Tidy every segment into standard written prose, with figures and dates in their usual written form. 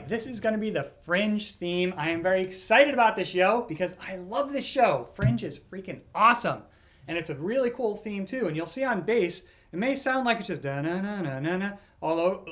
This is going to be the Fringe theme. I am very excited about this show because I love this show. Fringe is freaking awesome. And it's a really cool theme too. And you'll see on bass, it may sound like it's just da-na-na-na-na-na, although,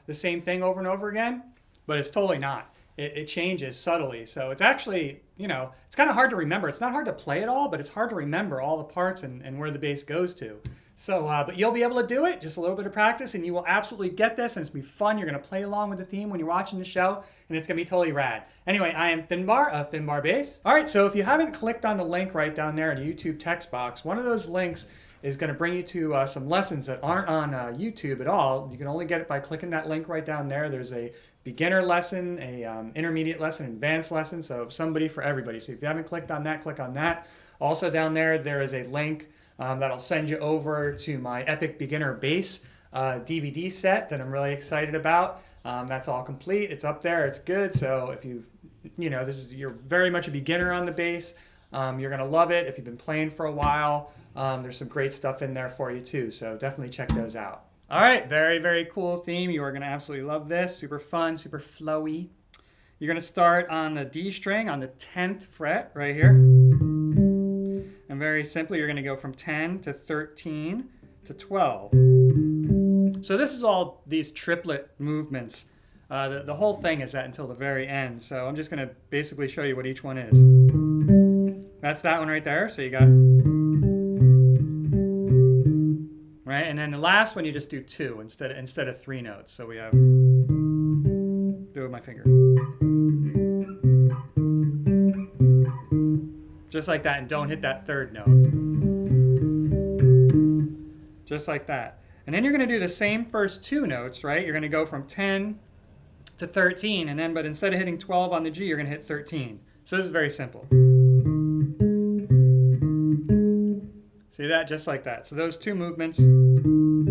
the same thing over and over again, but it's totally not. It changes subtly. So it's actually, it's kind of hard to remember. It's not hard to play it all, but it's hard to remember all the parts and where the bass goes to. So, but you'll be able to do it, just a little bit of practice, and you will absolutely get this, and it's going to be fun. You're going to play along with the theme when you're watching the show, and it's going to be totally rad. Anyway, I am Finbar of Finbar Bass. All right, so if you haven't clicked on the link right down there in the YouTube text box, one of those links is going to bring you to some lessons that aren't on YouTube at all. You can only get it by clicking that link right down there. There's a beginner lesson, a intermediate lesson, advanced lesson, so somebody for everybody. So if you haven't clicked on that, click on that. Also down there, there is a link that'll send you over to my Epic Beginner Bass DVD set that I'm really excited about. That's all complete. It's up there. It's good. So if you're very much a beginner on the bass, you're going to love it. If you've been playing for a while, there's some great stuff in there for you too. So definitely check those out. All right. Very, very cool theme. You are going to absolutely love this. Super fun, super flowy. You're going to start on the D string on the 10th fret right here. And very simply, you're going to go from 10 to 13 to 12. So this is all these triplet movements. The whole thing is that until the very end. So I'm just going to basically show you what each one is. That's that one right there. So you got, right? And then the last one, you just do 2 instead of 3 notes. So we have, do it with my finger. Just like that, and don't hit that 3rd note. Just like that. And then you're going to do the same first 2 notes, right? You're going to go from 10 to 13, and then, but instead of hitting 12 on the G, you're going to hit 13. So this is very simple. See that? Just like that. So those 2 movements. And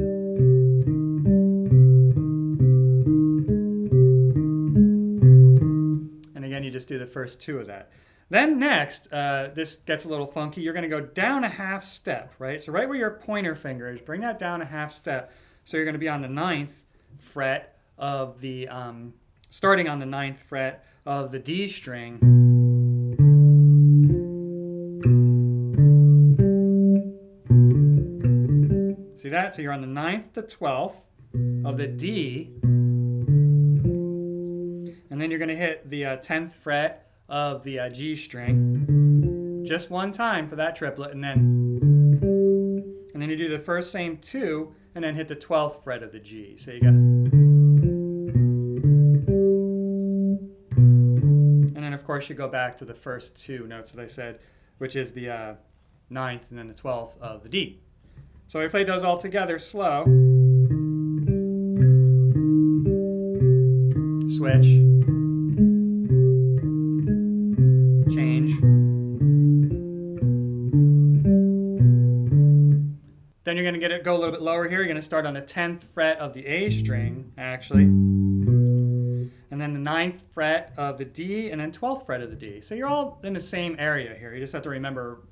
again, you just do the first 2 of that. Then next, this gets a little funky. You're going to go down a half step, right? So right where your pointer finger is, bring that down a half step. So you're going to be on the 9th fret of the, starting on the 9th fret of the D string. See that? So you're on the 9th to 12th of the D. And then you're going to hit the 10th fret of the G string, just one time for that triplet, and then you do the first same 2, and then hit the 12th fret of the G. So you got, and then of course you go back to the first 2 notes that I said, which is the 9th and then the 12th of the D. So we play those all together slow. Switch. Change. Then you're going to go a little bit lower here. You're going to start on the 10th fret of the A string, actually. And then the 9th fret of the D, and then 12th fret of the D. So you're all in the same area here. You just have to remember,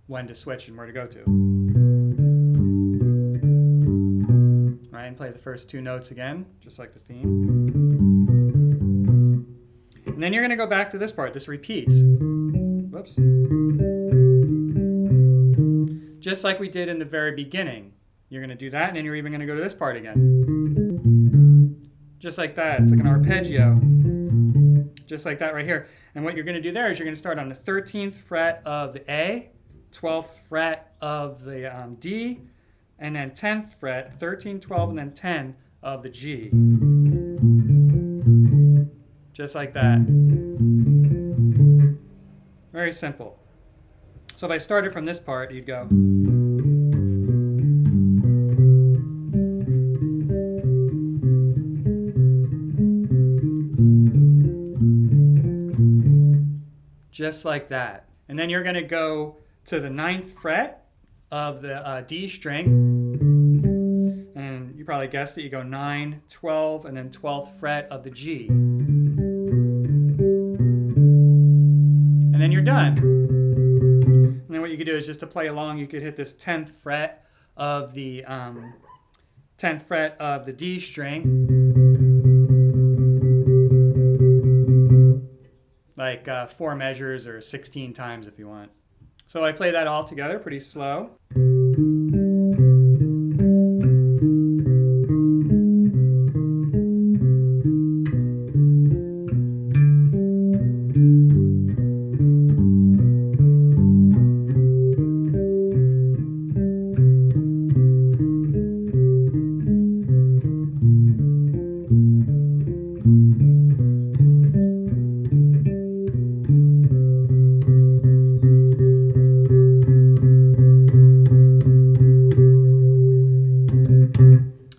when to switch and where to go to. Right, and play the first 2 notes again, just like the theme. And then you're going to go back to this part. This repeats. Whoops. Just like we did in the very beginning. You're going to do that, and then you're even going to go to this part again. Just like that. It's like an arpeggio. Just like that right here. And what you're going to do there is you're going to start on the 13th fret of the A, 12th fret of the D, and then 10th fret, 13, 12, and then 10 of the G. Just like that. Very simple. So if I started from this part, you'd go. Just like that. And then you're going to go to the 9th fret of the D string. And you probably guessed it. You go 9, 12, and then 12th fret of the G. And then you're done. And then what you could do is just to play along, you could hit this 10th fret of the 10th fret of the D string, like 4 measures or 16 times if you want. So I play that all together pretty slow.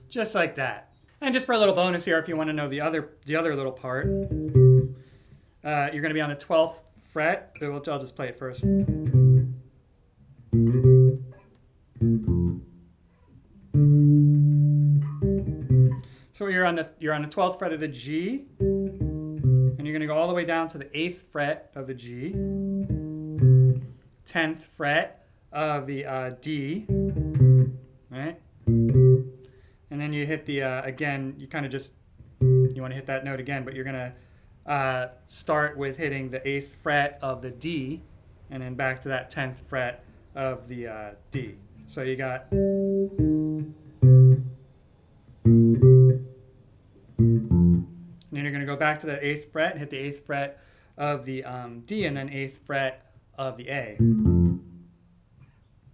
Just like that. And just for a little bonus here, if you want to know the other little part, you're going to be on the 12th fret. I'll just play it first. So you're on the 12th fret of the G, and you're going to go all the way down to the 8th fret of the G, 10th fret of the D, right? And then you hit the, again, you kind of just, you want to hit that note again, but you're going to start with hitting the 8th fret of the D, and then back to that 10th fret of the D. So you got, and then you're going to go back to the 8th fret, hit the 8th fret of the D, and then 8th fret of the A.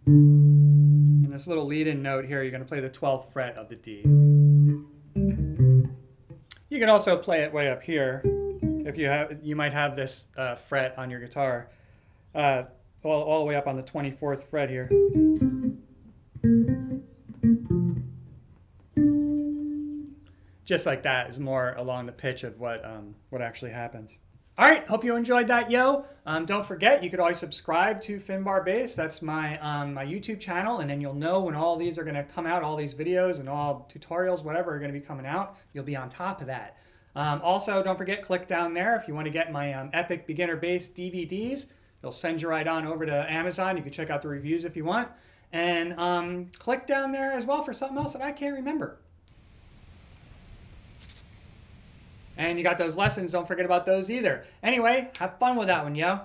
And this little lead-in note here, you're going to play the 12th fret of the D. You can also play it way up here. If you might have this fret on your guitar, all the way up on the 24th fret here. Just like that is more along the pitch of what actually happens. All right, hope you enjoyed that, yo. Don't forget, you could always subscribe to Finbar Bass. That's my my YouTube channel, and then you'll know when all these are going to come out, all these videos and all tutorials, whatever, are going to be coming out. You'll be on top of that. Also, don't forget, click down there if you want to get my Epic Beginner Bass DVDs. They'll send you right on over to Amazon. You can check out the reviews if you want. And click down there as well for something else that I can't remember. And you got those lessons. Don't forget about those either. Anyway, have fun with that one, yo.